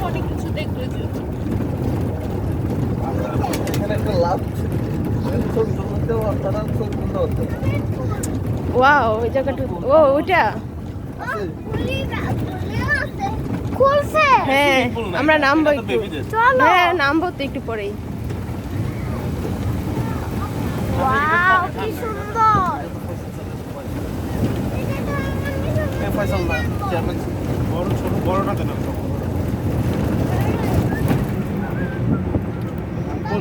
অনেক কিছু দেখবে যে এখানে একটা লাভ ছবি তুলতে আপনারা ছবি তুলতে হতো ওয়াও ওই জায়গাটা ও ওইটা খুলছে হ্যাঁ আমরা নামবো একটু চলো হ্যাঁ নামবো তো একটু পরেই ওয়াও কি সুন্দর ফয়সাল না চেয়ারম্যান বড় ছোট বড়টা কেন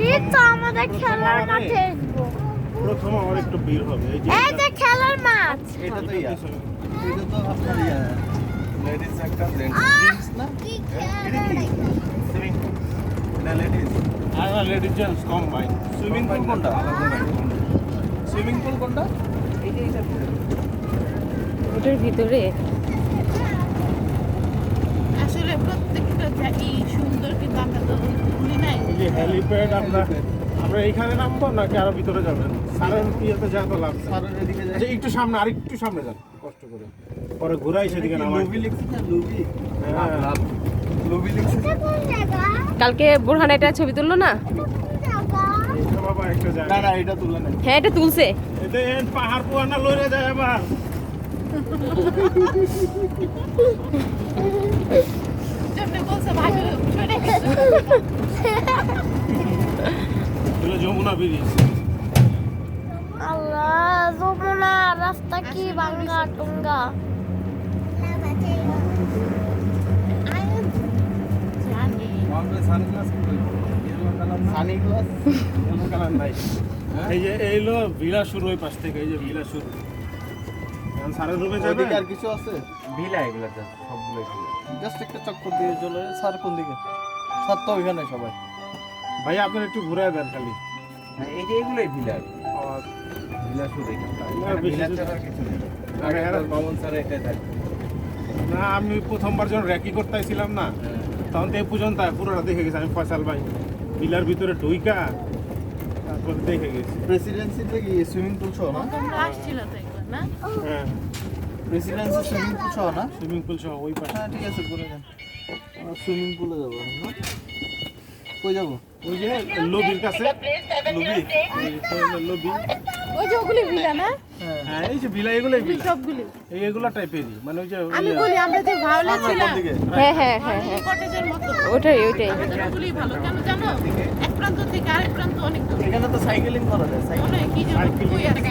এই তো আমাদের খেলার মাঠে আসবো প্রথম আমার একটু ভিড় হবে এই যে এই যে খেলার মাঠ এটা তো ইয়া এটা তো আপনার ইয়া লেডিস একটা জিন্স না কি এটা কি সুইমিং পুল না লেডিস আর লেডিস জেন্টস কম ভাই সুইমিং পুল কোনটা সুইমিং পুল কোনটা এইটা ওটার ভিতরে আসলে প্রত্যেকটা জায়গায় সুন্দর কিন্তু আমরা তো ভুলি নাই এই যে হেলিপ্যাড আমরা এইখানে নামবো নাকি আরো ভিতরে যাবেন সারের ইয়েতে যা তো লাভ সারের এদিকে যাই আচ্ছা একটু সামনে আর একটু সামনে যান কষ্ট করে পরে ঘুরাই সেদিকে নামাই লুবি লিখছি না লুবি হ্যাঁ। লুবি লিখছি এটা কোন জায়গা কালকে বোরহান এটা ছবি তুললো না এটা কোন জায়গা এটা বাবা একটা না জায়গা না এটা তুলে না হ্যাঁ এটা তুলছে এতে পাহাড় পোয়ানা লইরে যায় আবার যেমনি বলছে ভাই সরে গেছে এগুলো যমুনা ব্রিজ আল্লাহ যমুনা রাস্তা কি ভাঙ্গা টুঙ্গা জানি আমাদের সানগ্লাস কই সানগ্লাস কোনো কালার নাই এই যে এইলো ভিলা শুরু ওই পাশ থেকে এই যে ভিলা শুরু এখন সারের রুমে যাবে ওইদিকে আর কিছু আছে ভিলা এগুলো তো সবগুলো ভিলা জাস্ট একটা চক্কর দিয়ে চলে স্যার কোন দিকে স্যার তো ওইখানে সবাই ভাই আপনার একটু ঘুরে দেন খালি হ্যাঁ এই যে এগুলোই ভিলা ভিলা শুধু আর বেশি ভিলা কিছু- ছাড়া আর কিছু নেই আরে আগে হ্যাঁ। মামুন স্যার এটাই থাকবে না আমি প্রথমবার যখন র্যাকি করতে আইছিলাম না তখন তো এই পর্যন্ত পুরোটা দেখে গেছি আমি ফয়সাল ভাই বিলার ভিতরে ঢুইকা তারপর দেখে গেছি প্রেসিডেন্সিতে কি সুইমিং পুল সহ না তোমরা আসছিল তো একবার না হ্যাঁ প্রেসিডেন্সি সুইমিং পুল সহ না সুইমিং পুল সহ ওই পাশে হ্যাঁ ঠিক আছে ঘুরে যান সুইমিং পুলে যাবো না কই যাবো ওই যে লবির কাছে লুবি লবি ওই যে ওগুলি ভিলা না হ্যাঁ হ্যাঁ এই যে ভিলা এগুলোই ভিলা সবগুলি এইগুলা টাইপেরই মানে ওই যে আমি বলি আমরা যে ভাওলে ছিলাম দিকে হ্যাঁ হ্যাঁ হ্যাঁ হ্যাঁ কটেজের মতো ওটাই ওটাই আমাদের ওগুলি ভালো কেন জানো এক প্রান্ত থেকে আরেক প্রান্ত অনেক দূর এখানে তো সাইকেলিং করা যায় সাইকেল মনে হয় কি যেন সাইকেল কই আছে